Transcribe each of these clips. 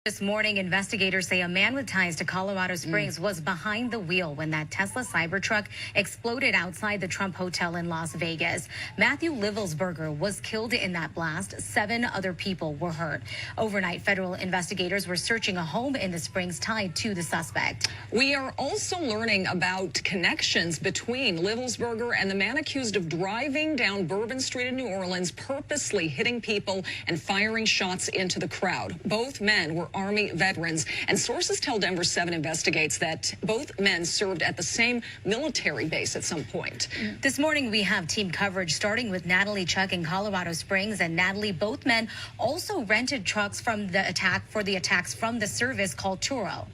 This morning, investigators say a man with ties to Colorado Springs was behind the wheel when that Tesla Cybertruck exploded outside the Trump Hotel in Las Vegas. Matthew Livelsberger was killed in that blast. 7 other people were hurt. Overnight, federal investigators were searching a home in the Springs tied to the suspect. We are also learning about connections between Livelsberger and the man accused of driving down Bourbon Street in New Orleans, purposely hitting people and firing shots into the crowd. Both men were Army veterans, and sources tell Denver 7 investigates that both men served at the same military base at some point. This morning, we have team coverage starting with Natalie Chuck in Colorado Springs. And Natalie, both men also rented trucks from the attacks from the service called Turo.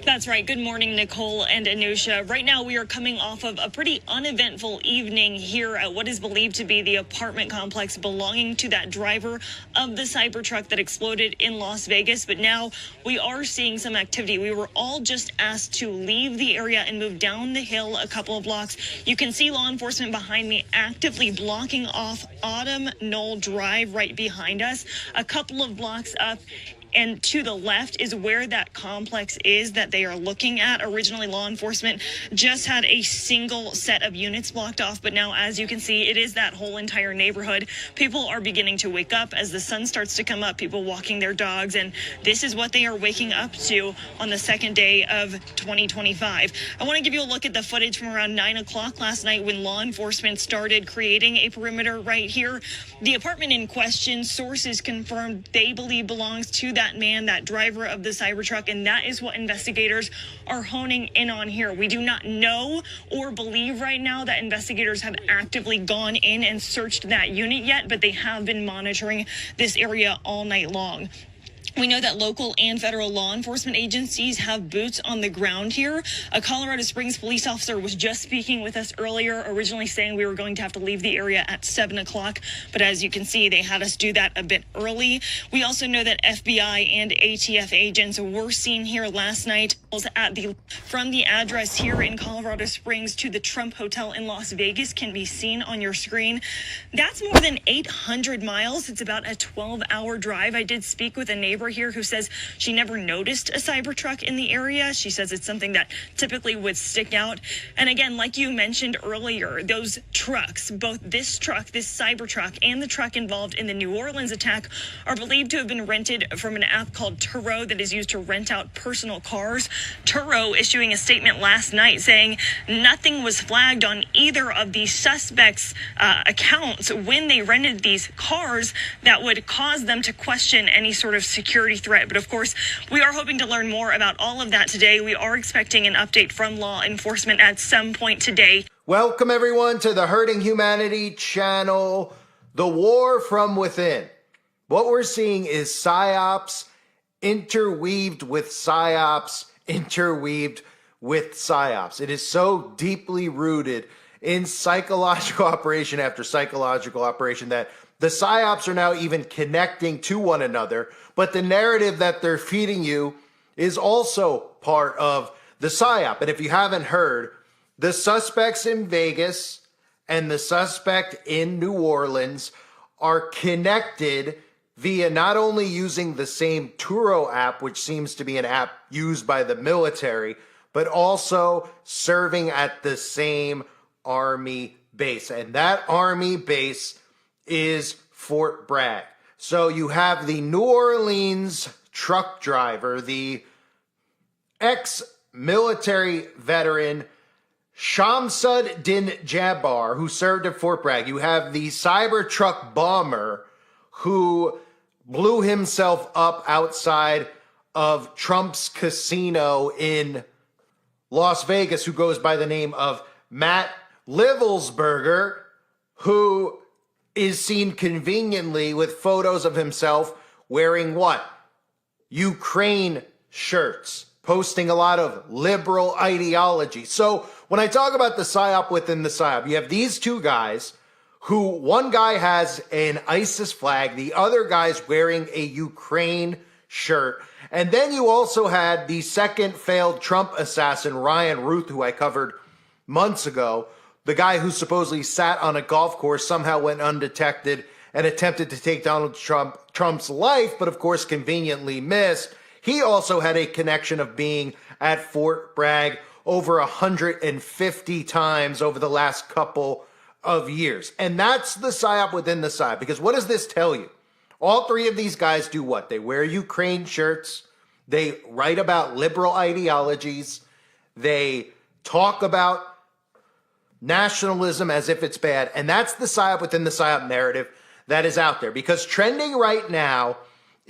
That's right. Good morning, Nicole and Anusha. Right now, we are coming off of a pretty uneventful evening here at what is believed to be the apartment complex belonging to that driver of the Cybertruck that exploded in Las Vegas. But now we are seeing some activity. We were all just asked to leave the area and move down the hill a couple of blocks. You can see law enforcement behind me actively blocking off Autumn Knoll Drive right behind us. A couple of blocks up and to the left is where that complex is that they are looking at. Originally, law enforcement just had a single set of units blocked off, but now, as you can see, it is that whole entire neighborhood. People are beginning to wake up as the sun starts to come up, people walking their dogs, and this is what they are waking up to on the second day of 2025. I want to give you a look at the footage from around 9 o'clock last night when law enforcement started creating a perimeter right here. The apartment in question, sources confirmed they believe belongs to that man, that driver of the Cybertruck, and that is what investigators are honing in on here. We do not know or believe right now that investigators have actively gone in and searched that unit yet, but they have been monitoring this area all night long. We know that local and federal law enforcement agencies have boots on the ground here. A Colorado Springs police officer was just speaking with us earlier, originally saying we were going to have to leave the area at 7 o'clock. But as you can see, they had us do that a bit early. We also know that FBI and ATF agents were seen here last night from the address here in Colorado Springs to the Trump Hotel in Las Vegas can be seen on your screen. That's more than 800 miles. It's about a 12-hour drive. I did speak with a neighbor here who says she never noticed a Cybertruck in the area. She says it's something that typically would stick out. And again, like you mentioned earlier, those trucks, both this truck, this Cybertruck, and the truck involved in the New Orleans attack are believed to have been rented from an app called Turo that is used to rent out personal cars. Turo issuing a statement last night saying nothing was flagged on either of the suspects' accounts when they rented these cars that would cause them to question any sort of security threat. But of course, we are hoping to learn more about all of that today. We are expecting an update from law enforcement at some point today. Welcome everyone to the Hurting Humanity channel, The War from Within. What we're seeing is psyops interweaved with psyops interweaved with psyops. It is so deeply rooted in psychological operation after psychological operation that the psyops are now even connecting to one another, but the narrative that they're feeding you is also part of the psyop. And if you haven't heard, the suspects in Vegas and the suspect in New Orleans are connected via not only using the same Turo app, which seems to be an app used by the military, but also serving at the same Army base. And that Army base is Fort Bragg. So you have the New Orleans truck driver, the ex-military veteran Shamsud Din Jabbar, who served at Fort Bragg. You have the Cybertruck bomber who blew himself up outside of Trump's casino in Las Vegas, who goes by the name of Matt Livelsberger, who is seen conveniently with photos of himself wearing what? Ukraine shirts, posting a lot of liberal ideology. So when I talk about the psyop within the psyop, you have these two guys who one guy has an ISIS flag, the other guy's wearing a Ukraine shirt. And then you also had the second failed Trump assassin, Ryan Ruth, who I covered months ago, the guy who supposedly sat on a golf course, somehow went undetected and attempted to take Donald Trump's life, but of course conveniently missed. He also had a connection of being at Fort Bragg over 150 times over the last couple of years. And that's the psyop within the psyop, because what does this tell you? All three of these guys do what? They wear Ukraine shirts. They write about liberal ideologies. They talk about nationalism as if it's bad. And that's the psyop within the psyop narrative that is out there. Because trending right now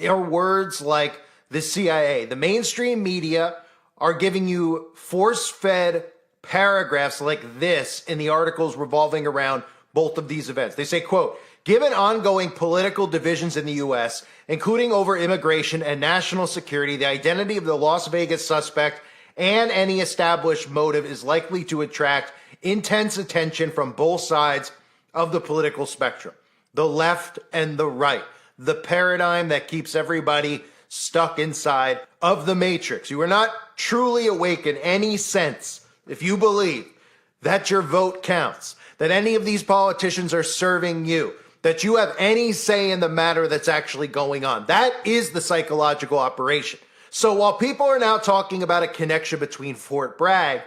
are words like the CIA. The mainstream media are giving you force-fed paragraphs like this in the articles revolving around both of these events. They say, quote, given ongoing political divisions in the U.S., including over immigration and national security, the identity of the Las Vegas suspect and any established motive is likely to attract intense attention from both sides of the political spectrum, the left and the right, the paradigm that keeps everybody stuck inside of the matrix. You are not truly awake in any sense if you believe that your vote counts, that any of these politicians are serving you, that you have any say in the matter that's actually going on. That is the psychological operation. So while people are now talking about a connection between Fort Bragg,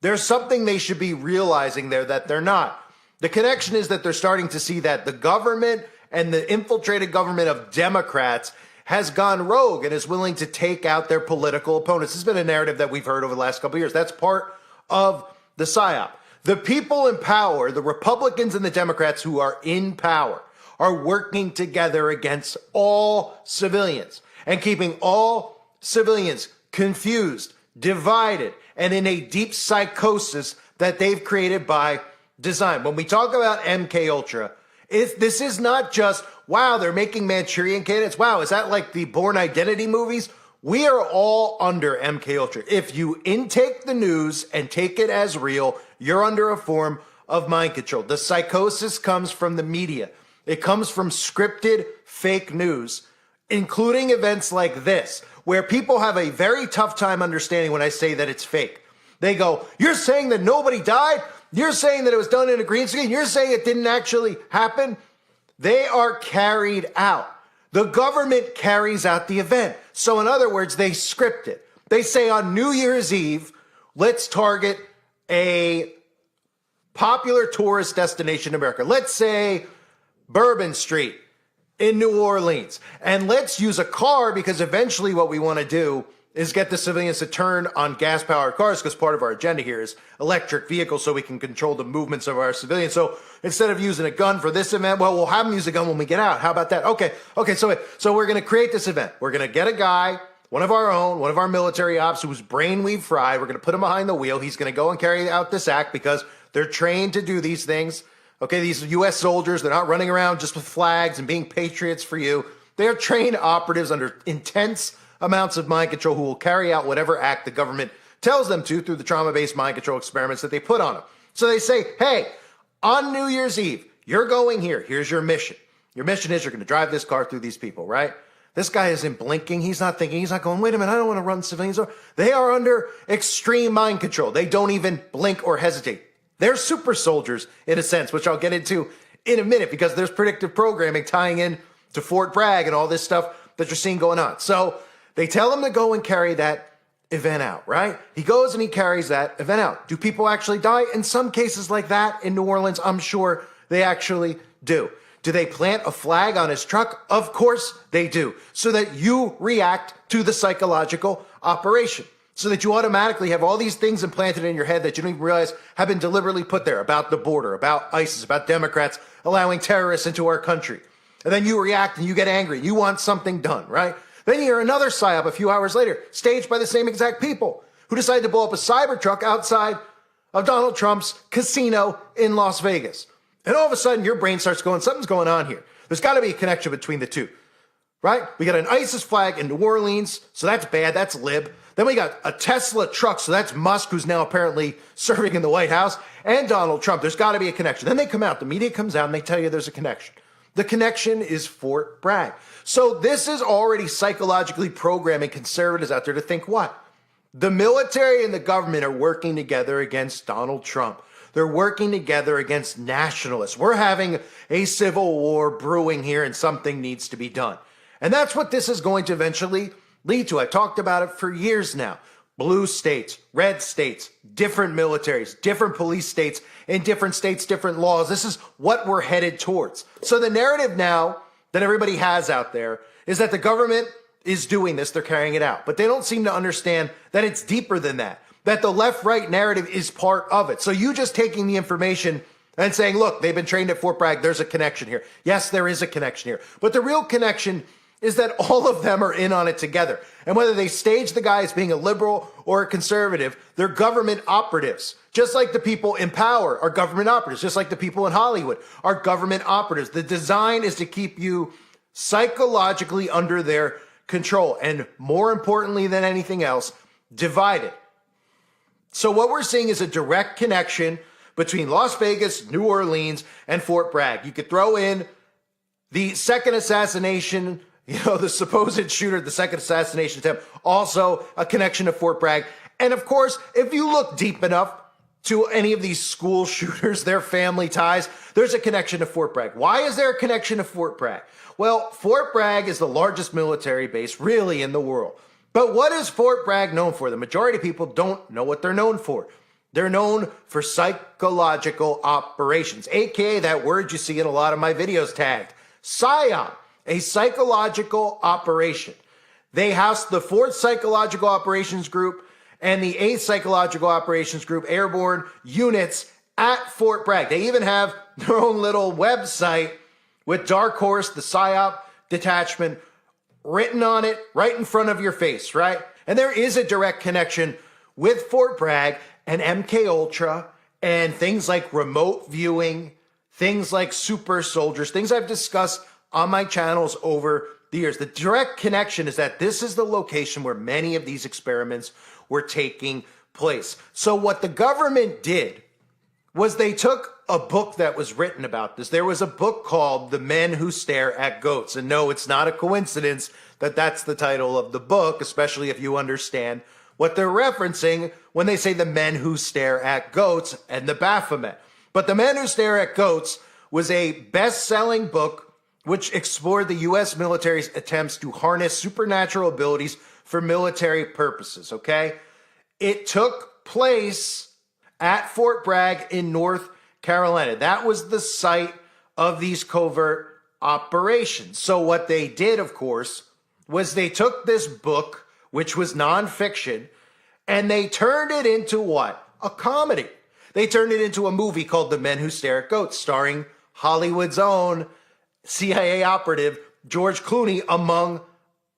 there's something they should be realizing there that they're not. The connection is that they're starting to see that the government and the infiltrated government of Democrats has gone rogue and is willing to take out their political opponents. This has been a narrative that we've heard over the last couple of years. That's part of the psyop. The people in power, the Republicans and the Democrats who are in power, are working together against all civilians and keeping all civilians confused, divided, and in a deep psychosis that they've created by design. When we talk about MK Ultra, this is not just, wow, they're making Manchurian candidates. Wow, is that like the Bourne Identity movies? We are all under MK Ultra. If you intake the news and take it as real, you're under a form of mind control. The psychosis comes from the media. It comes from scripted fake news, including events like this, where people have a very tough time understanding when I say that it's fake. They go, you're saying that nobody died? You're saying that it was done in a green screen? You're saying it didn't actually happen? They are carried out. The government carries out the event. So in other words, they script it. They say on New Year's Eve, let's target a popular tourist destination in America. Let's say Bourbon Street in New Orleans. And let's use a car because eventually what we want to do is get the civilians to turn on gas-powered cars because part of our agenda here is electric vehicles so we can control the movements of our civilians. So instead of using a gun for this event, well, we'll have them use a gun when we get out. How about that? Okay, so we're going to create this event. We're going to get a guy, one of our own, one of our military ops who's brainweave fried. We're going to put him behind the wheel. He's going to go and carry out this act because they're trained to do these things. Okay, these U.S. soldiers, they're not running around just with flags and being patriots for you. They are trained operatives under intense amounts of mind control who will carry out whatever act the government tells them to through the trauma-based mind control experiments that they put on them. So they say, hey, on New Year's Eve, you're going here. Here's your mission. Your mission is you're going to drive this car through these people, right? This guy isn't blinking. He's not thinking. He's not going, wait a minute, I don't want to run civilians over. They are under extreme mind control. They don't even blink or hesitate. They're super soldiers in a sense, which I'll get into in a minute because there's predictive programming tying in to Fort Bragg and all this stuff that you're seeing going on. So they tell him to go and carry that event out, right? He goes and he carries that event out. Do people actually die? In some cases like that in New Orleans, I'm sure they actually do. Do they plant a flag on his truck? Of course they do, so that you react to the psychological operation, so that you automatically have all these things implanted in your head that you don't even realize have been deliberately put there about the border, about ISIS, about Democrats allowing terrorists into our country. And then you react and you get angry. You want something done, right? Then you hear another psyop a few hours later, staged by the same exact people who decided to blow up a Cybertruck outside of Donald Trump's casino in Las Vegas. And all of a sudden, your brain starts going, something's going on here. There's got to be a connection between the two, right? We got an ISIS flag in New Orleans, so that's bad, that's lib. Then we got a Tesla truck, so that's Musk, who's now apparently serving in the White House, and Donald Trump. There's got to be a connection. Then they come out, the media comes out, and they tell you there's a connection. The connection is Fort Bragg. So this is already psychologically programming conservatives out there to think what? The military and the government are working together against Donald Trump. They're working together against nationalists. We're having a civil war brewing here and something needs to be done. And that's what this is going to eventually lead to. I've talked about it for years now. Blue states, red states, different militaries, different police states, in different states, different laws. This is what we're headed towards. So the narrative now that everybody has out there is that the government is doing this, they're carrying it out. But they don't seem to understand that it's deeper than that, that the left-right narrative is part of it. So you just taking the information and saying, look, they've been trained at Fort Bragg, there's a connection here. Yes, there is a connection here. But the real connection is that all of them are in on it together. And whether they stage the guy as being a liberal or a conservative, they're government operatives. Just like the people in power are government operatives, just like the people in Hollywood are government operatives. The design is to keep you psychologically under their control. And more importantly than anything else, divided. So what we're seeing is a direct connection between Las Vegas, New Orleans, and Fort Bragg. You could throw in the second assassination, the supposed shooter, the second assassination attempt, also a connection to Fort Bragg. And of course, if you look deep enough to any of these school shooters, their family ties, there's a connection to Fort Bragg. Why is there a connection to Fort Bragg? Well, Fort Bragg is the largest military base really in the world. But what is Fort Bragg known for? The majority of people don't know what they're known for. They're known for psychological operations, aka that word you see in a lot of my videos tagged, Psyop, a psychological operation. They house the 4th Psychological Operations Group and the 8th Psychological Operations Group airborne units at Fort Bragg. They even have their own little website with Dark Horse, the Psyop detachment, written on it right in front of your face, right? And there is a direct connection with Fort Bragg and MK Ultra and things like remote viewing, things like super soldiers, things I've discussed on my channels over the years. The direct connection is that this is the location where many of these experiments were taking place. So what the government did was they took a book that was written about this. There was a book called The Men Who Stare at Goats. And no, it's not a coincidence that that's the title of the book, especially if you understand what they're referencing when they say the men who stare at goats and the Baphomet. But The Men Who Stare at Goats was a best-selling book which explored the U.S. military's attempts to harness supernatural abilities for military purposes, okay? It took place at Fort Bragg in North Carolina. That was the site of these covert operations. So what they did, of course, was they took this book, which was nonfiction, and they turned it into what? A comedy. They turned it into a movie called The Men Who Stare at Goats, starring Hollywood's own CIA operative George Clooney, among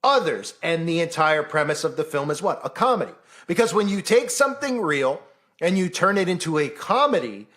others. And the entire premise of the film is what? A comedy. Because when you take something real and you turn it into a comedy,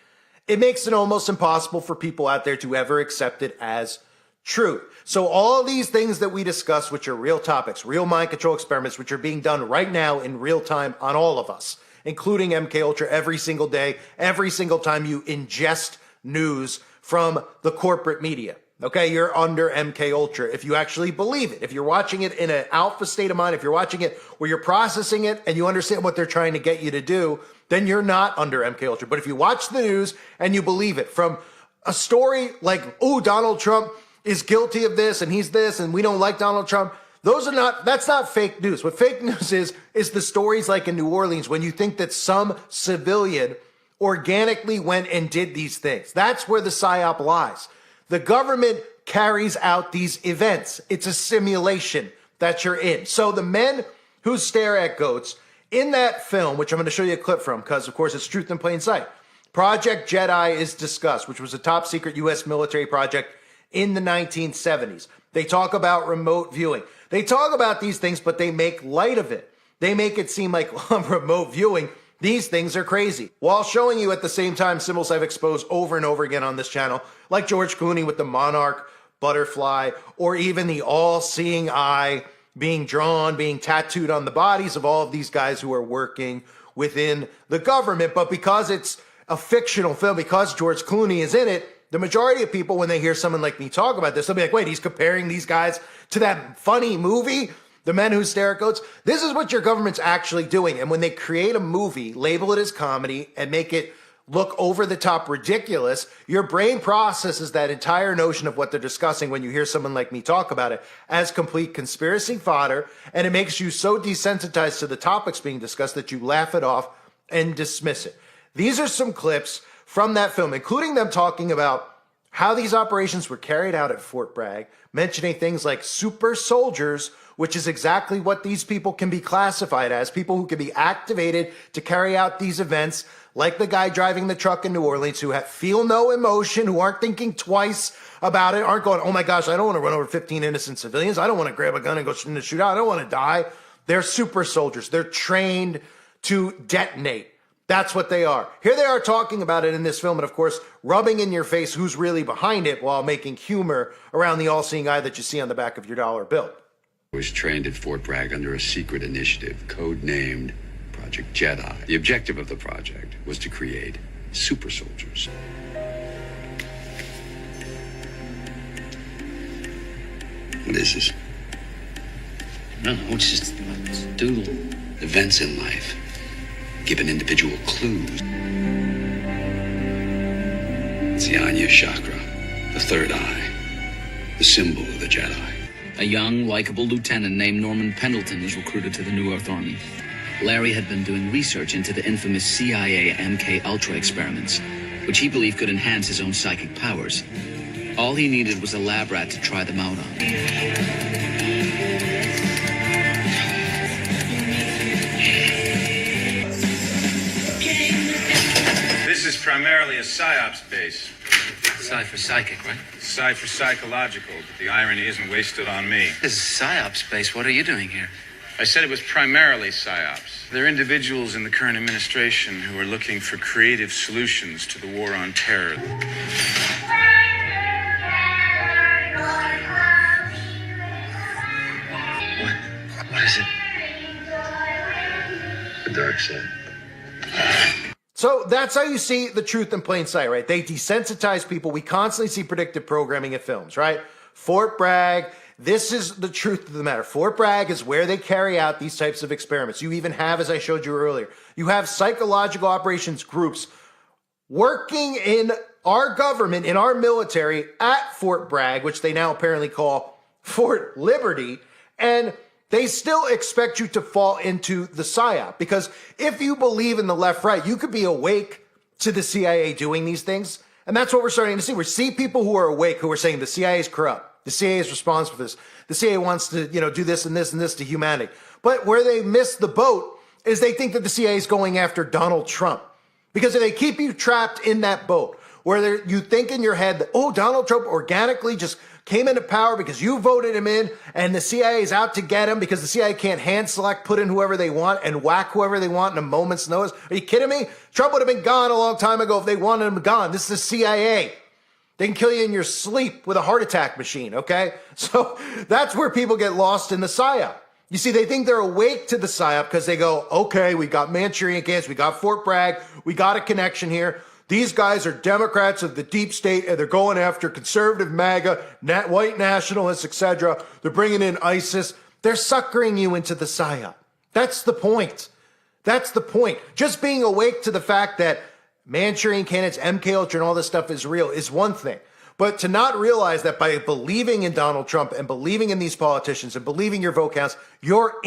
it makes it almost impossible for people out there to ever accept it as truth. So all these things that we discuss, which are real topics, real mind control experiments, which are being done right now in real time on all of us, including MK Ultra, every single day, every single time you ingest news from the corporate media. Okay, you're under MK Ultra if you actually believe it. If you're watching it in an alpha state of mind, if you're watching it where you're processing it and you understand what they're trying to get you to do, then you're not under MK Ultra. But if you watch the news and you believe it, from a story like, oh, Donald Trump is guilty of this and he's this and we don't like Donald Trump, that's not fake news. What fake news is the stories like in New Orleans when you think that some civilian organically went and did these things. That's where the psyop lies. The government carries out these events. It's a simulation that you're in. So The Men Who Stare at Goats, in that film, which I'm going to show you a clip from because, of course, it's truth in plain sight, Project Jedi is discussed, which was a top secret U.S. military project in the 1970s. They talk about remote viewing. They talk about these things, but they make light of it. They make it seem like remote viewing, these things are crazy, while showing you at the same time symbols I've exposed over and over again on this channel, like George Clooney with the monarch butterfly, or even the all-seeing eye being drawn, being tattooed on the bodies of all of these guys who are working within the government. But because it's a fictional film, because George Clooney is in it, the majority of people, when they hear someone like me talk about this, they'll be like, wait, he's comparing these guys to that funny movie, The Men Who Stare at Goats? This is what your government's actually doing. And when they create a movie, label it as comedy, and make it look over the top ridiculous, your brain processes that entire notion of what they're discussing when you hear someone like me talk about it as complete conspiracy fodder, and it makes you so desensitized to the topics being discussed that you laugh it off and dismiss it. These are some clips from that film, including them talking about how these operations were carried out at Fort Bragg, mentioning things like super soldiers, which is exactly what these people can be classified as, people who can be activated to carry out these events, like the guy driving the truck in New Orleans, who feel no emotion, who aren't thinking twice about it, aren't going, oh my gosh, I don't want to run over 15 innocent civilians. I don't want to grab a gun and go in the shootout. I don't want to die. They're super soldiers. They're trained to detonate. That's what they are. Here they are talking about it in this film, and of course, rubbing in your face who's really behind it while making humor around the all-seeing eye that you see on the back of your dollar bill. I was trained at Fort Bragg under a secret initiative, codenamed Project Jedi. The objective of the project was to create super soldiers. What is this? No, it's just a doodle. Events in life give an individual clues. It's the Anya chakra, the third eye, the symbol of the Jedi. A young, likable lieutenant named Norman Pendleton was recruited to the New Earth Army. Larry had been doing research into the infamous CIA MK Ultra experiments, which he believed could enhance his own psychic powers. All he needed was a lab rat to try them out on. This is primarily a Psyop's base. Psy for psychic, right? Psy for psychological, but the irony isn't wasted on me. This is Psyop's base. What are you doing here? I said it was primarily Psyops. They're individuals in the current administration who are looking for creative solutions to the war on terror. What is it? The dark side. So that's how you see the truth in plain sight, right? They desensitize people. We constantly see predictive programming in films, right? Fort Bragg, this is the truth of the matter. Fort Bragg is where they carry out these types of experiments. You even have, as I showed you earlier, you have psychological operations groups working in our government, in our military at Fort Bragg, which they now apparently call Fort Liberty, and they still expect you to fall into the Psyop, because if you believe in the left-right, you could be awake to the CIA doing these things. And that's what we're starting to see. We see people who are awake who are saying the CIA is corrupt. The CIA is responsible for this. The CIA wants to, do this and this and this to humanity. But where they miss the boat is they think that the CIA is going after Donald Trump. Because if they keep you trapped in that boat, where you think in your head that, oh, Donald Trump organically just came into power because you voted him in, and the CIA is out to get him because the CIA can't hand select, put in whoever they want, and whack whoever they want in a moment's notice. Are you kidding me? Trump would have been gone a long time ago if they wanted him gone. This is the CIA. They can kill you in your sleep with a heart attack machine, okay? So that's where people get lost in the Psyop. You see, they think they're awake to the Psyop because they go, okay, we got Manchurian Cans, we got Fort Bragg, we got a connection here. These guys are Democrats of the deep state, and they're going after conservative MAGA, white nationalists, etc. They're bringing in ISIS. They're suckering you into the Psyop. That's the point. That's the point. Just being awake to the fact that Manchurian Candidates, MK Ultra, and all this stuff is real is one thing. But to not realize that by believing in Donald Trump and believing in these politicians and believing your vote counts, you're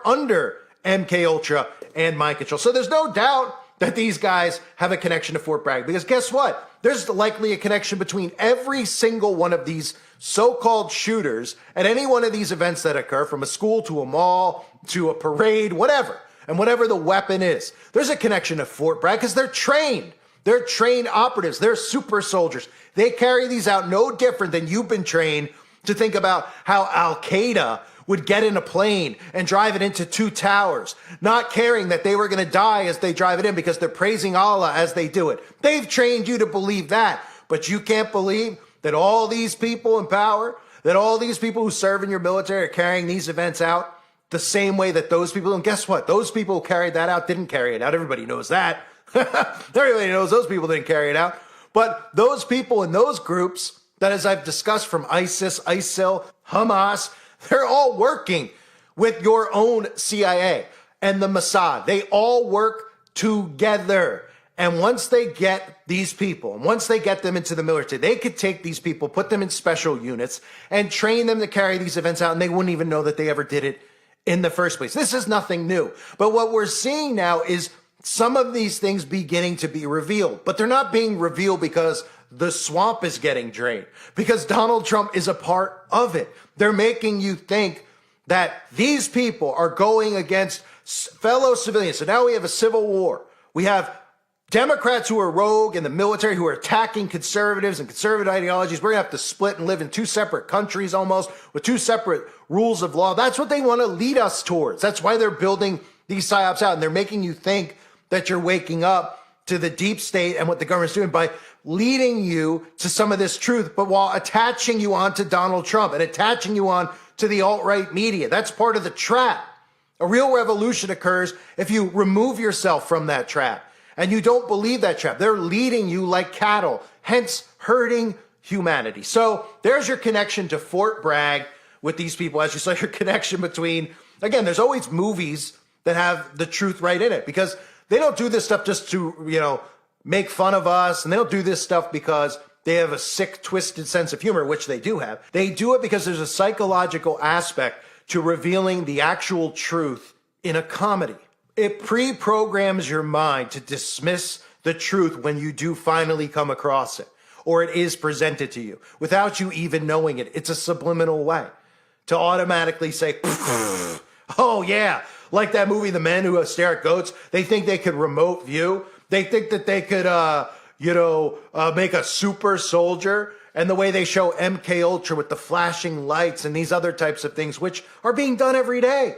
under MK Ultra and mind control. So there's no doubt that these guys have a connection to Fort Bragg, because guess what? There's likely a connection between every single one of these so-called shooters at any one of these events that occur, from a school to a mall to a parade, whatever, and whatever the weapon is. There's a connection to Fort Bragg because they're trained. They're trained operatives. They're super soldiers. They carry these out no different than you've been trained to think about how Al-Qaeda would get in a plane and drive it into two towers, not caring that they were going to die as they drive it in because they're praising Allah as they do it. They've trained you to believe that, but you can't believe that all these people in power, that all these people who serve in your military are carrying these events out the same way that those people, and guess what? Those people who carried that out didn't carry it out. Everybody knows that. Everybody knows those people didn't carry it out. But those people in those groups that, as I've discussed, from ISIS, ISIL, Hamas, they're all working with your own CIA and the Mossad. They all work together. And once they get these people, and once they get them into the military, they could take these people, put them in special units, and train them to carry these events out, and they wouldn't even know that they ever did it in the first place. This is nothing new. But what we're seeing now is some of these things beginning to be revealed. But they're not being revealed because the swamp is getting drained, because Donald Trump is a part of it. They're making you think that these people are going against fellow civilians. So now we have a civil war. We have Democrats who are rogue in the military who are attacking conservatives and conservative ideologies. We're going to have to split and live in two separate countries almost with two separate rules of law. That's what they want to lead us towards. That's why they're building these psyops out. And they're making you think that you're waking up to the deep state and what the government's doing by leading you to some of this truth, but while attaching you on to Donald Trump and attaching you on to the alt-right media. That's part of the trap. A real revolution occurs if you remove yourself from that trap. And you don't believe that trap. They're leading you like cattle, hence hurting humanity. So there's your connection to Fort Bragg with these people. As you saw, your connection between, again, there's always movies that have the truth right in it, because they don't do this stuff just to, make fun of us. And they don't do this stuff because they have a sick, twisted sense of humor, which they do have. They do it because there's a psychological aspect to revealing the actual truth in a comedy. It pre-programs your mind to dismiss the truth when you do finally come across it, or it is presented to you without you even knowing it. It's a subliminal way to automatically say, oh yeah, like that movie, The Men Who Stare at Goats. They think they could remote view. They think that they could, make a super soldier. And the way they show MK Ultra with the flashing lights and these other types of things, which are being done every day.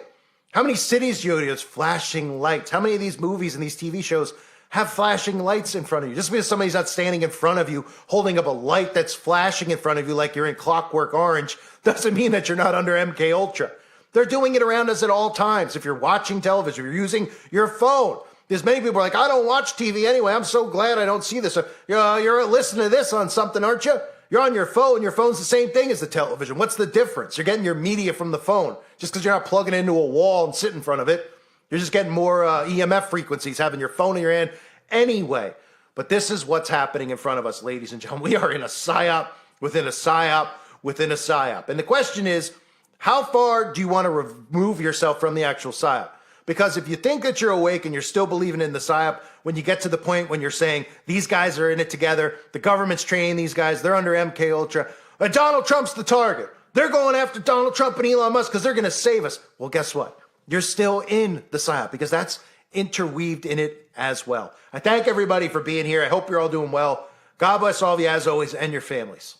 How many cities do you go to? There's flashing lights. How many of these movies and these TV shows have flashing lights in front of you? Just because somebody's not standing in front of you holding up a light that's flashing in front of you like you're in Clockwork Orange doesn't mean that you're not under MK Ultra. They're doing it around us at all times. If you're watching television, if you're using your phone. There's many people are like, I don't watch TV anyway. I'm so glad I don't see this. You're listening to this on something, aren't you? You're on your phone. Your phone's the same thing as the television. What's the difference? You're getting your media from the phone. Just because you're not plugging it into a wall and sitting in front of it, you're just getting more EMF frequencies having your phone in your hand anyway. But this is what's happening in front of us, ladies and gentlemen. We are in a psyop within a psyop within a psyop. And the question is, how far do you want to remove yourself from the actual psyop? Because if you think that you're awake and you're still believing in the psyop, when you get to the point when you're saying, these guys are in it together, the government's training these guys, they're under MK Ultra, and Donald Trump's the target. They're going after Donald Trump and Elon Musk because they're going to save us. Well, guess what? You're still in the psyop because that's interweaved in it as well. I thank everybody for being here. I hope you're all doing well. God bless all of you as always and your families.